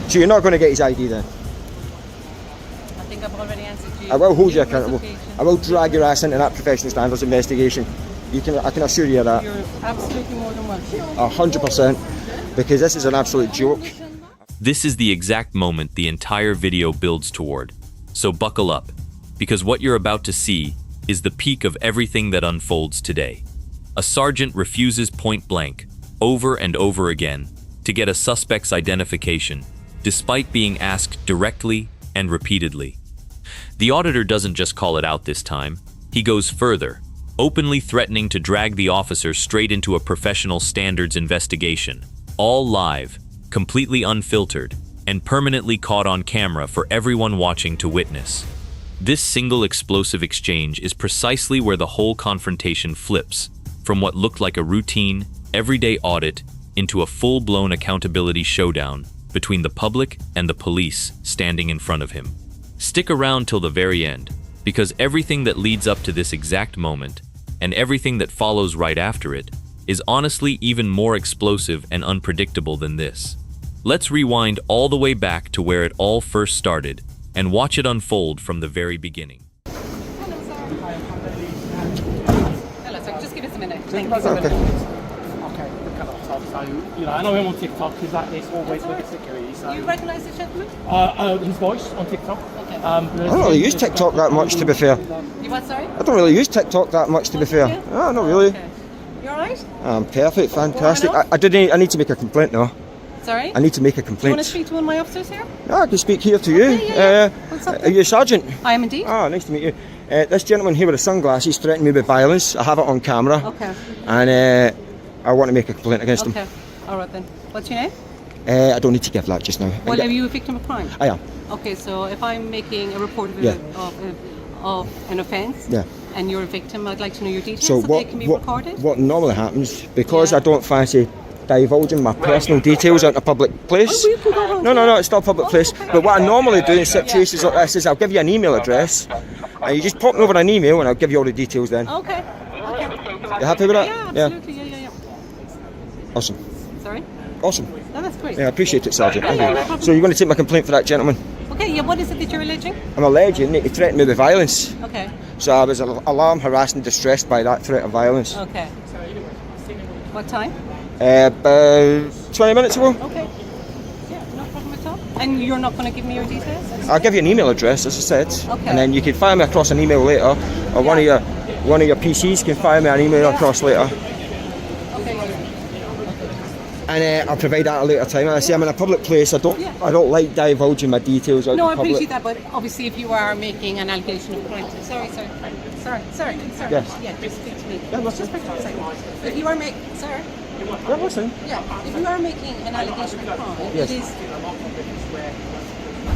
So you're not going to get his ID then? I think I've already answered you. I will hold you accountable. I will drag your ass into that professional standards investigation. I can assure you of that. You're absolutely more than welcome. 100%. Because this is an absolute joke. This is the exact moment the entire video builds toward. So buckle up, because what you're about to see is the peak of everything that unfolds today. A sergeant refuses point blank, over and over again, to get a suspect's identification, despite being asked directly and repeatedly. The auditor doesn't just call it out this time, he goes further, openly threatening to drag the officer straight into a professional standards investigation, all live, completely unfiltered, and permanently caught on camera for everyone watching to witness. This single explosive exchange is precisely where the whole confrontation flips, from what looked like a routine, everyday audit into a full-blown accountability showdown between the public and the police standing in front of him. Stick around till the very end, because everything that leads up to this exact moment, and everything that follows right after it, is honestly even more explosive and unpredictable than this. Let's rewind all the way back to where it all first started, and watch it unfold from the very beginning. Hello, sir. Just give us a minute. Thank you. Okay. Okay, look at that top. So, I know him on TikTok. He's like this always with the security. So. You recognise the gentleman? His voice on TikTok. Okay. I don't really use TikTok that much, to be fair. You what, sorry? I don't really use TikTok that much, to be fair. Oh, not really. Okay. You alright? Perfect, fantastic. I need to make a complaint though. Sorry? I need to make a Do you want to complaint. speak to one of my officers here? I can speak here to you. Okay, yeah. What's up Are you a sergeant? I am indeed. Ah, nice to meet you. This gentleman here with the sunglasses threatened me with violence. I have it on camera. Okay. And I want to make a complaint against him. Okay. Alright then. What's your name? I don't need to give that just now. Well, are you a victim of crime? I am. Okay, so if I'm making a report of, Yeah. of an offence, Yeah. and you're a victim, I'd like to know your details So so what, they can be what, recorded. what normally happens, because Yeah. I don't fancy divulging my personal details out in a public place. Oh, well, you can go home. No, it's not a public place. okay. But what I normally do in situations like this is I'll give you an email address, and you just pop me over an email, and I'll give you all the details then. Okay. You happy with that? Yeah, absolutely. Yeah. Awesome. Sorry? Awesome. No, that's great. Yeah, I appreciate it, Sergeant. Yeah, Thank no you. problem. So you're going to take my complaint for that gentleman? Okay, yeah, what is it that you're alleging? I'm alleging that he threatened me with violence. Okay. So I was alarmed, harassed and distressed by that threat of violence. Okay. What time? About 20 minutes ago. Okay. Yeah, no problem at all. And you're not going to give me your details? I'll give you an email address, as I said, Okay. and then you can fire me across an email later, or one of your PCs can fire me an email across later, Okay. and I'll provide that at a later time. I say I'm in a public place. I don't like divulging my details out No, I in public. appreciate that, but obviously if you are making an allegation of crime... Sorry. Yes. Yeah, just speak to me. Yeah, what's just it? for a second. If you are making... Sir? Yeah, listen. Yeah, if you are making an allegation of crime, Yes.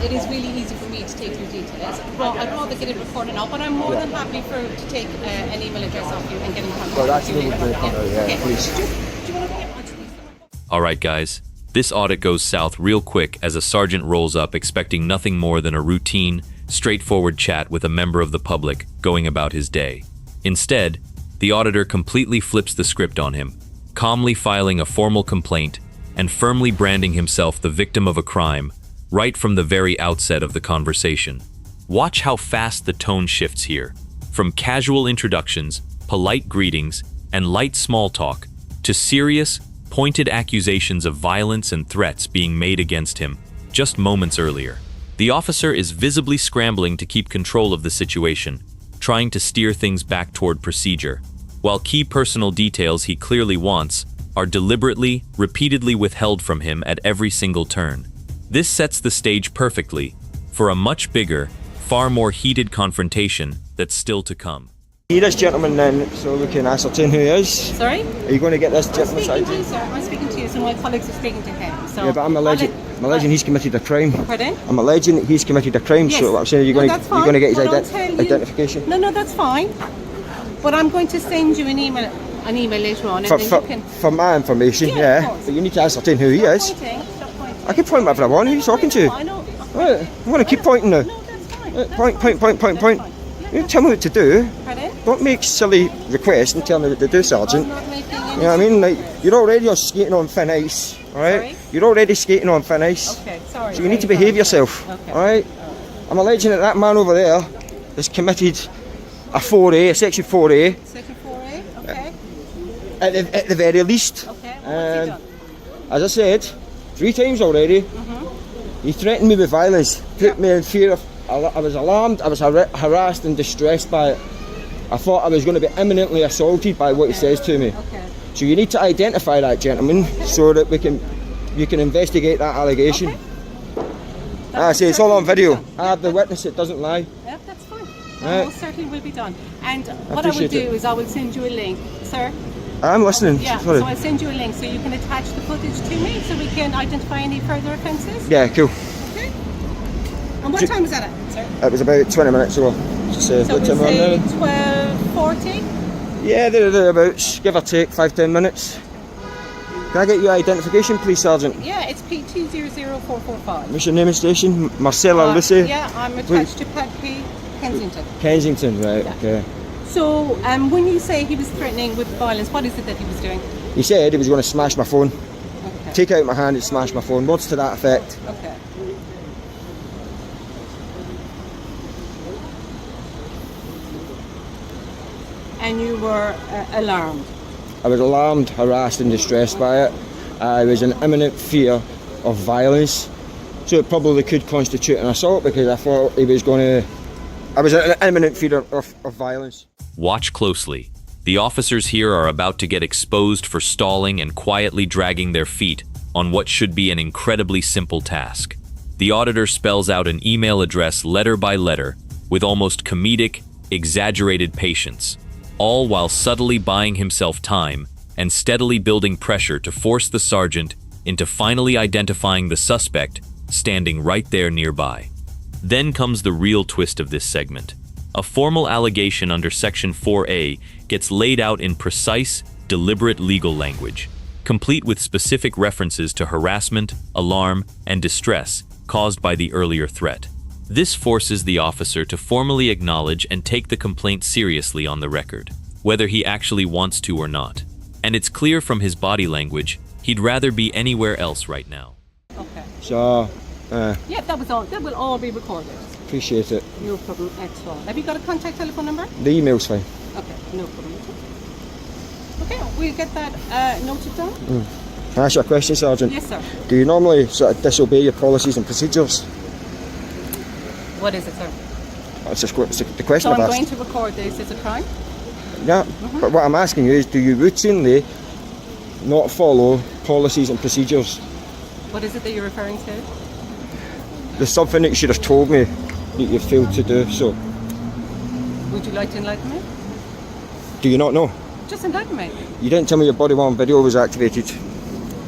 it is really easy for me to take your details. Well, I'd rather get it recorded now, but I'm more than happy to take an email address off you and get in contact Well, that's with you really later. good. Yeah, Okay. please. Do you want to actually... Alright guys, this audit goes south real quick as a sergeant rolls up expecting nothing more than a routine, straightforward chat with a member of the public going about his day. Instead, the auditor completely flips the script on him, calmly filing a formal complaint and firmly branding himself the victim of a crime right from the very outset of the conversation. Watch how fast the tone shifts here, from casual introductions, polite greetings, and light small talk, to serious, pointed accusations of violence and threats being made against him just moments earlier. The officer is visibly scrambling to keep control of the situation, trying to steer things back toward procedure, while key personal details he clearly wants are deliberately, repeatedly withheld from him at every single turn. This sets the stage perfectly for a much bigger, far more heated confrontation that's still to come. See this gentleman then, so we can ascertain who he is. Sorry? Are you going to get this I'm gentleman's speaking to ID? you, sir. I'm speaking to you, so my colleagues are speaking to him. So Yeah, but I'm alleging he's committed a crime. Pardon? I'm alleging that he's committed a crime, Yes. so I'm saying you're going to get his But I'll tell you- identification. No, that's fine. But I'm going to send you an email later on, and then you can... For my information, Yeah, of yeah. course. But you need to ascertain who he is. Stop pointing. I can point wherever I want. Who are you talking to? I know. Right, I'm going to keep pointing now. No, that's fine. Point. You tell me what to do. Pardon? Don't make silly requests and tell me what to do, Sergeant. I'm not making any... You know what I mean? Like, you're already skating on thin ice, alright? Sorry? You're already skating on thin ice. Okay, Sorry. So you need to behave yourself, Okay. alright? I'm alleging that that man over there has committed a 4A, a section 4A, Section 4A, okay. at the very least. Okay, well, what's he done? As I said, 3 times already, he threatened me with violence, put me in fear of, I was alarmed, I was harassed and distressed by it. I thought I was going to be imminently assaulted by what he says to me. Okay. So you need to identify that gentleman so that you can investigate that allegation. Okay. I say it's all on video. I have the witness, it doesn't lie. Yeah, that's fine. Right. That most certainly will be done. And what I will appreciate do it. is I will send you a link, sir. I'm listening. Yeah, Sorry. so I'll send you a link so you can attach the footage to me so we can identify any further offences. Yeah, cool. Okay. And what time was that at, sir? It was about 20 minutes ago. Just So what we'll time we're say on now? 12:40. Yeah, thereabouts, give or take 5-10 minutes. Can I get your identification, please, Sergeant? Yeah, it's PT00445. What's your name and station? Marcella Lucy? Yeah, I'm attached to Pad P, Kensington. Kensington, right, Yeah. okay. So, when you say he was threatening with violence, what is it that he was doing? He said he was going to smash my phone. Okay. Take out my hand and smash my phone. Words to that effect. Okay. And you were alarmed. I was alarmed, harassed and distressed by it. I was in imminent fear of violence. So it probably could constitute an assault because I thought he was going to... I was in imminent fear of violence. Watch closely. The officers here are about to get exposed for stalling and quietly dragging their feet on what should be an incredibly simple task. The auditor spells out an email address letter by letter with almost comedic, exaggerated patience, all while subtly buying himself time and steadily building pressure to force the sergeant into finally identifying the suspect standing right there nearby. Then comes the real twist of this segment. A formal allegation under Section 4A gets laid out in precise, deliberate legal language, complete with specific references to harassment, alarm, and distress caused by the earlier threat. This forces the officer to formally acknowledge and take the complaint seriously on the record, whether he actually wants to or not. And it's clear from his body language, he'd rather be anywhere else right now. Okay. So, Yeah, that was all. That will all be recorded. appreciate it. No problem at all. Have you got a contact telephone number? The email's fine. Okay, no problem at all. Okay, we'll get that noted down. Can I ask you a question, Sergeant? Yes, sir. Do you normally sort of disobey your policies and procedures? What is it, sir? That's just the question So I've I'm asked. going to record this as a crime? Yeah, but what I'm asking you is, do you routinely not follow policies and procedures? What is it that you're referring to? There's something that you should have told me that you failed to do, so Would you like to enlighten me? do you not know? Just enlighten me. You didn't tell me your body worn video was activated.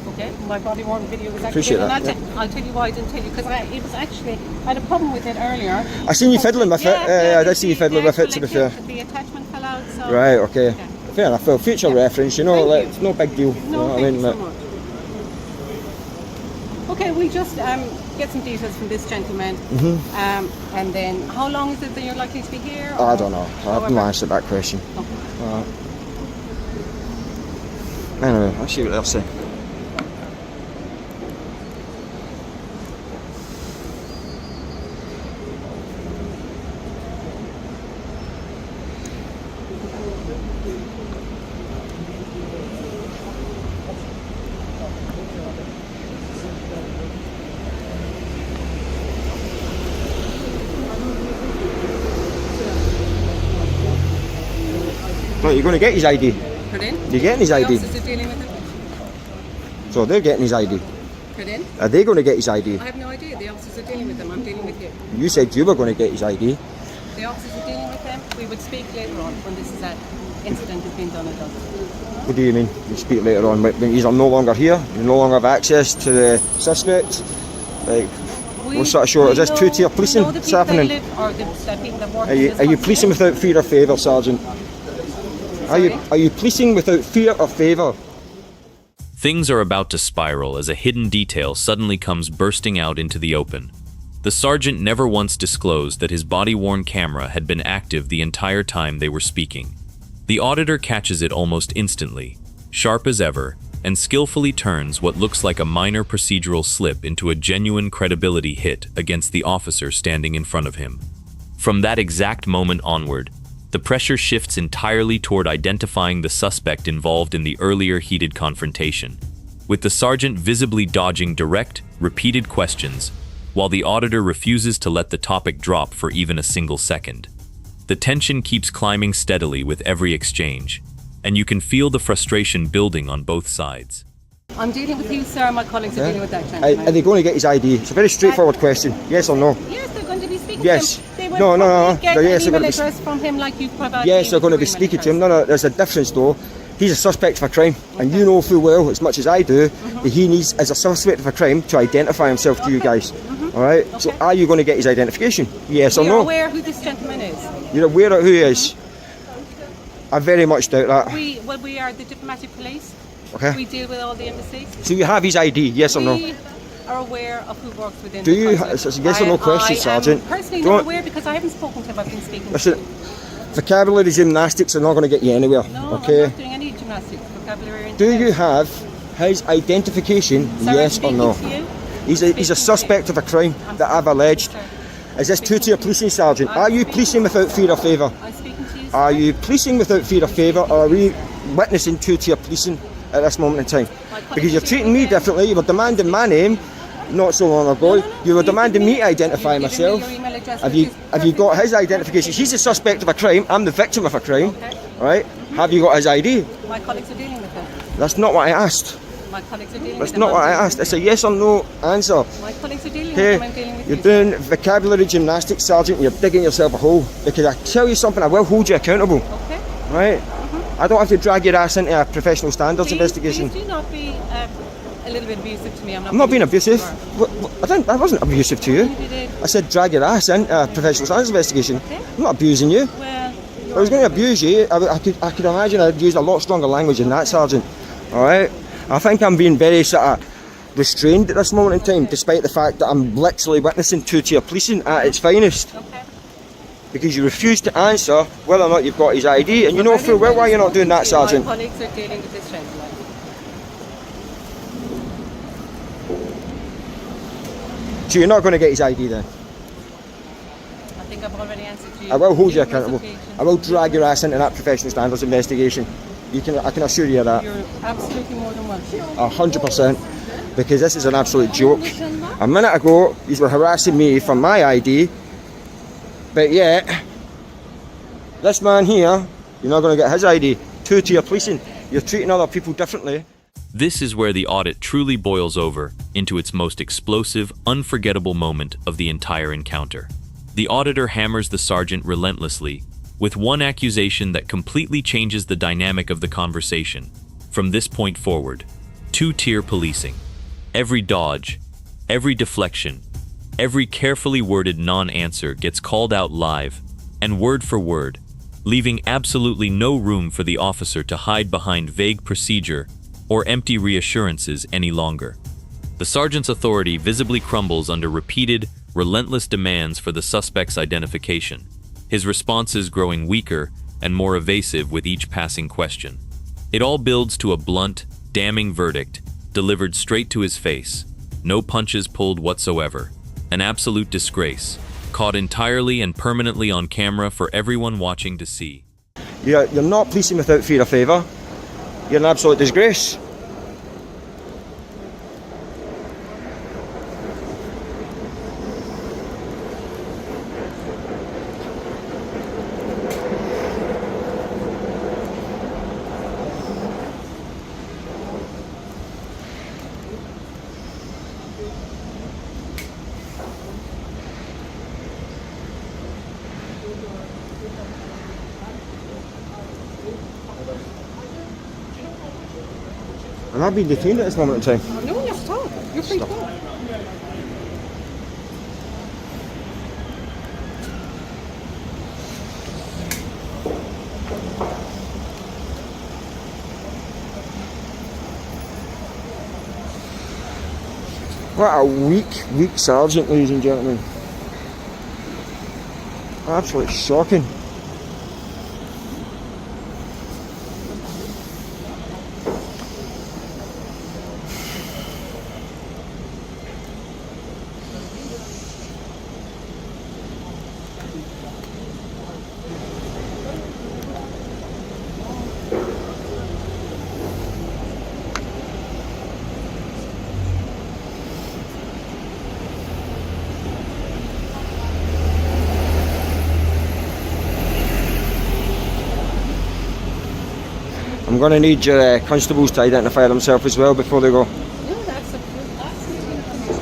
Okay, my body worn video was Appreciate activated. that, And I'll tell you why I didn't tell you, because it was actually, I had a problem with it earlier. I seen you fiddling with it. I did see you fiddling with it, to be fair. The attachment fell out, so... Right, okay. Okay. Fair enough. Well, future reference, you know, Thank like, you. it's no big deal. You know No, what I thank mean? you so Like, much. Okay, we just get some details from this gentleman. And then, how long is it that you're likely to be here? I or don't know. I haven't however? answered that question. Okay. Anyway, I'll see what they'll say. Right, you're going to get his ID. Pardon? You're getting his The ID. officers are dealing with him. So they're getting his ID. Pardon? Are they going to get his ID? I have no idea. The officers are dealing with him. I'm dealing with you. You said you were going to get his ID. The officers are dealing with him. We would speak later on when this incident has been done and done. What do you mean? You speak later on when he's no longer here. You no longer have access to the suspect. Like, what sort of show is this? Two-tier policing? The What's people happening? That live, or the people that work Are you policing without fear or favour, Sergeant? Are you policing without fear or favour? Things are about to spiral as a hidden detail suddenly comes bursting out into the open. The sergeant never once disclosed that his body-worn camera had been active the entire time they were speaking. The auditor catches it almost instantly, sharp as ever, and skillfully turns what looks like a minor procedural slip into a genuine credibility hit against the officer standing in front of him. From that exact moment onward, the pressure shifts entirely toward identifying the suspect involved in the earlier heated confrontation, with the sergeant visibly dodging direct, repeated questions, while the auditor refuses to let the topic drop for even a single second. The tension keeps climbing steadily with every exchange, and you can feel the frustration building on both sides. I'm dealing with you, sir. My colleagues are dealing with that Are gentleman. they going to get his ID? It's a very straightforward question. Yes or no? Yes, they're going to be speaking Yes. to him. They will No, no, probably no. get Yes, an they're email going to be address from him like you provided. Yes, they're going to be email speaking to him. address. No, no, there's a difference though. He's a suspect of a crime, and you know full well, as much as I do, that he needs, as a suspect of a crime, to identify himself to you guys. All right? So are you going to get his identification? Yes or You're no? aware who this gentleman is? You're aware of who he is? I very much doubt that. We are the diplomatic police. Okay. We deal with all the embassies. So you have his ID, yes or no? We are aware of who works within Do the you? consulate. It's a yes or no question, Sergeant. I am personally Don't- not aware because I haven't spoken to him. I've been speaking Listen, to him. vocabulary gymnastics are not going to get you anywhere. No, Okay. I'm not doing any gymnastics, vocabulary. Do you have his identification, Sir, I'm yes or speaking no? to you. He's a suspect of a crime that I've alleged. Sir, Is this two-tier policing, Sergeant? Are you policing without fear or favour? I'm speaking to you. Are sir. you policing without fear or favour, or are we witnessing two-tier policing at this moment in time? Because you're treating me differently. You were demanding my name not so long ago. You were demanding me to identify You've given me myself. your email address, Have which you is have you got perfectly his identification? He's a suspect of a crime. I'm the victim of a crime. Okay. Right? Have you got his ID? My colleagues are dealing with him. That's not what I asked. My colleagues are dealing That's with him. not what I I'm dealing asked. It's a yes or no answer. with- My colleagues are dealing with Okay, him. I'm dealing with you're you. doing vocabulary gymnastics, Sergeant. You're digging yourself a hole. Because I tell you something, I will hold you accountable. Okay. Right? I don't have to drag your ass into a professional standards Please, investigation. please do not be a little bit abusive to me. I'm I'm not being abusive. You are. I wasn't abusive to you. You did. I said drag your ass into a professional standards investigation. Okay. I'm not abusing you. Well, If I was going to abuse you, I could imagine I'd use a lot stronger language than that, Sergeant. Alright? I think I'm being very sort of restrained at this moment in time, despite the fact that I'm literally witnessing two-tier policing at its finest. okay. Because you refuse to answer whether or not you've got his ID, and you know full well why you're not doing that, Sergeant. My colleagues are dealing with this gentleman. So you're not going to get his ID then? I think I've already answered you. I will hold you numerous accountable. occasions. I will drag your ass into that professional standards investigation. I can assure you of that. You're absolutely more than welcome. 100%. Because this is an absolute joke. A minute ago, you were harassing me for my ID, but yet, this man here, you're not going to get his ID. Two-tier policing. You're treating other people differently. This is where the audit truly boils over into its most explosive, unforgettable moment of the entire encounter. The auditor hammers the sergeant relentlessly with one accusation that completely changes the dynamic of the conversation. From this point forward, two-tier policing. Every dodge, every deflection, every carefully worded non-answer gets called out live and word for word, leaving absolutely no room for the officer to hide behind vague procedure or empty reassurances any longer. The sergeant's authority visibly crumbles under repeated, relentless demands for the suspect's identification, his responses growing weaker and more evasive with each passing question. It all builds to a blunt, damning verdict delivered straight to his face. No punches pulled whatsoever. An absolute disgrace, caught entirely and permanently on camera for everyone watching to see. You're not policing without fear or favour. You're an absolute disgrace. And I've been detained at this moment in time. No, you're stop. You're free to go. What a weak sergeant, ladies and gentlemen. Absolutely shocking. going to need your constables to identify themselves as well before they go. No, that's a good.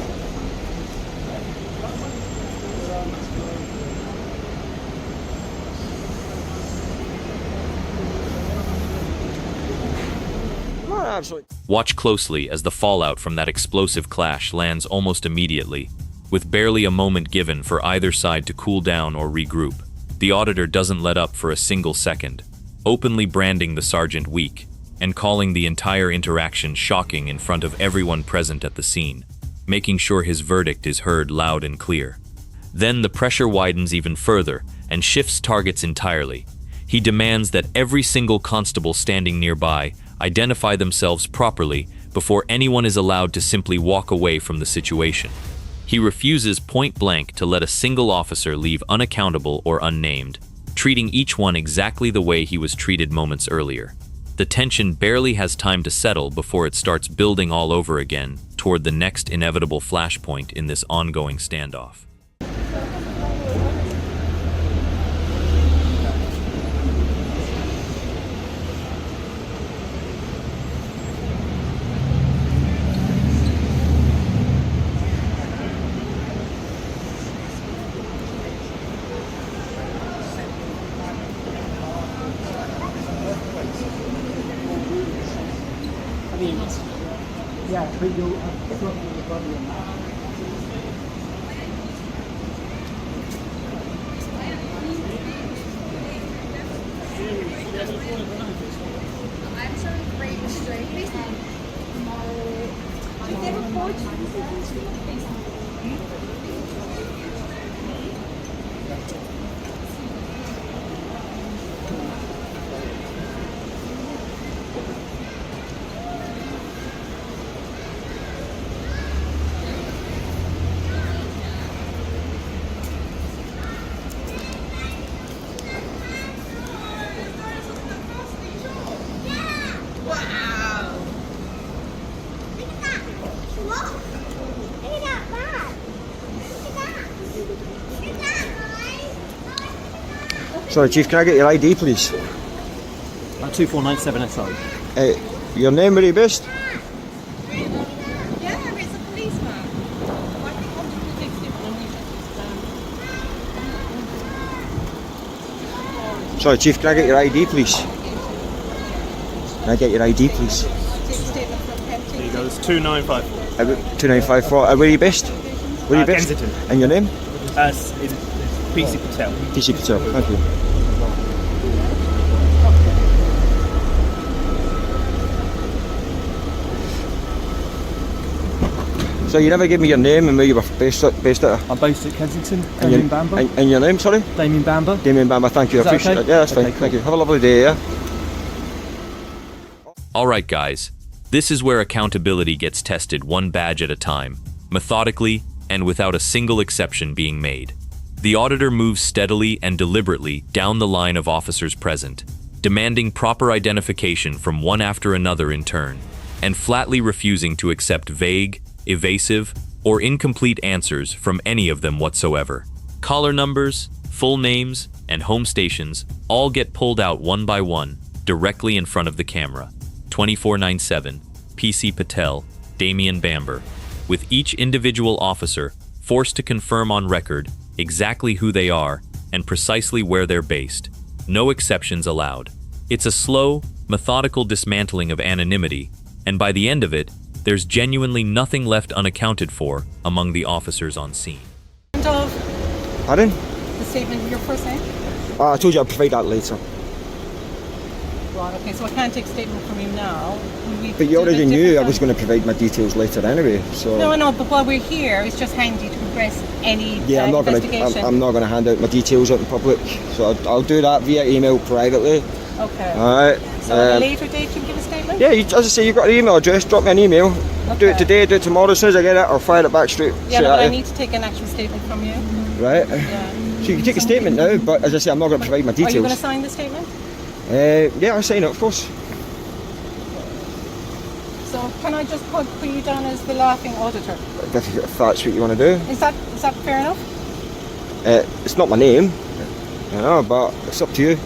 Oh, absolutely. Watch closely as the fallout from that explosive clash lands almost immediately, with barely a moment given for either side to cool down or regroup. The auditor doesn't let up for a single second, openly branding the sergeant weak and calling the entire interaction shocking in front of everyone present at the scene, making sure his verdict is heard loud and clear. Then the pressure widens even further and shifts targets entirely. He demands that every single constable standing nearby identify themselves properly before anyone is allowed to simply walk away from the situation. He refuses point blank to let a single officer leave unaccountable or unnamed, treating each one exactly the way he was treated moments earlier. The tension barely has time to settle before it starts building all over again toward the next inevitable flashpoint in this ongoing standoff. Yeah, but you it's not the problem. I'm sorry, great straight. Did they report Sorry, Chief, can I get your ID, please? 2497 SO. Your name, where are you based? Yeah, it's a policeman. I think I'm just detective and Sorry, Chief, can I get your ID, please? Can I get your ID, please? take statement from Kensington. There you go, it's 295. 2954. Where are you based? Where are you based? Kensington. And your name? It's PC Patel. TC Patel. Thank you. So you never give me your name and where you were based at? I'm based at Kensington, And Damien Bamber. and your name, sorry? Damien Bamber. Damien Bamber, thank you. I Is that appreciate okay? it. Yeah, that's Okay, fine. cool. Thank you. Have a lovely day, yeah? Alright guys, this is where accountability gets tested one badge at a time, methodically and without a single exception being made. The auditor moves steadily and deliberately down the line of officers present, demanding proper identification from one after another in turn, and flatly refusing to accept vague, evasive, or incomplete answers from any of them whatsoever. Collar numbers, full names, and home stations all get pulled out one by one, directly in front of the camera. 2497, PC Patel, Damien Bamber, with each individual officer forced to confirm on record exactly who they are and precisely where they're based. No exceptions allowed. It's a slow, methodical dismantling of anonymity, and by the end of it, there's genuinely nothing left unaccounted for among the officers on scene. Of Pardon? the statement, your first name? I told you I'd provide that later. Right, okay, so I can't take statement from you now. But you already knew I was going to provide my details later anyway, so... No, I know, but while we're here, it's just handy to progress any Yeah, I'm not going to. investigation. I'm not going to hand out my details out in public, so I'll do that via email privately. Okay. All right. So at a later date, you can give a statement? Yeah, as I say, you've got an email address. Drop me an email. Do it Okay. today. Do it tomorrow. As soon as I get it, I'll fire it back straight. Yeah, straight but at I you. need to take an actual statement from you. Right. Yeah. So you can take a statement now, but as I say, I'm not going to provide my Are you going to details. sign the statement? Yeah, I'll sign it, of course. So can I just put you down as the laughing auditor? If that's what you want to do. Is that fair enough? It's not my name, you know, but it's up to you.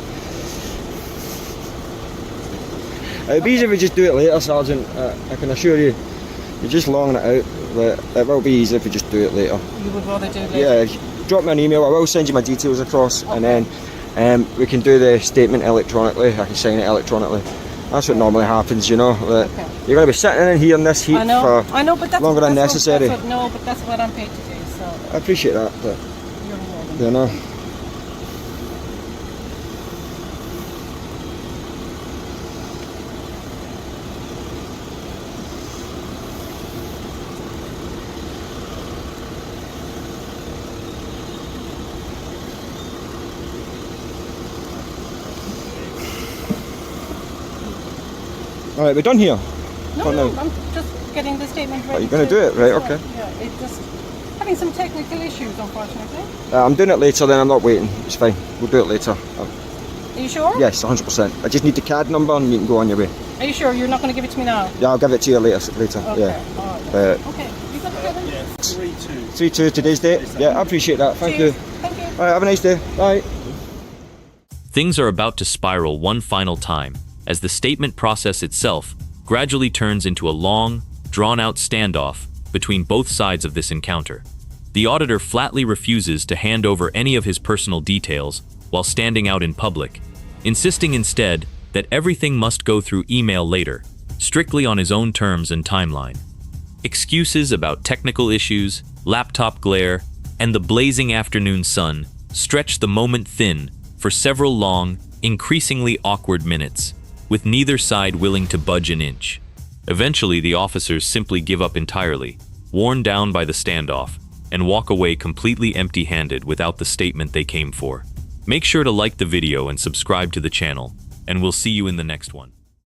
It'd be easy if we just do it later, Sergeant. I can assure you, you're just longing it out. But it will be easy if we just do it later. You would rather do it later? Yeah, drop me an email. I will send you my details across, and then we can do the statement electronically. I can sign it electronically. That's what normally happens, you know. That you're going to be sitting in here in this heat for but that's, longer than necessary. No, but that's what I'm paid to do. So I appreciate that, but you're more than you know. Alright, we're done here. No, I'm just getting the statement ready. You're going to do it, right? Okay. Yeah, it's just having some technical issues, unfortunately. I'm doing it later, then I'm not waiting. It's fine. We'll do it later. Are you sure? Yes, 100%. I just need the CAD number and you can go on your way. Are you sure you're not going to give it to me now? Yeah, I'll give it to you later. Okay. Yeah. Alright. Okay. You got it, Kevin? 3-2 today's date. Yeah, I appreciate that. Thank you. Thank you. Alright, have a nice day. Bye. Things are about to spiral one final time as the statement process itself gradually turns into a long, drawn-out standoff between both sides of this encounter. The auditor flatly refuses to hand over any of his personal details while standing out in public, insisting instead that everything must go through email later, strictly on his own terms and timeline. Excuses about technical issues, laptop glare, and the blazing afternoon sun stretch the moment thin for several long, increasingly awkward minutes, with neither side willing to budge an inch. Eventually, the officers simply give up entirely, worn down by the standoff, and walk away completely empty-handed without the statement they came for. Make sure to like the video and subscribe to the channel, and we'll see you in the next one.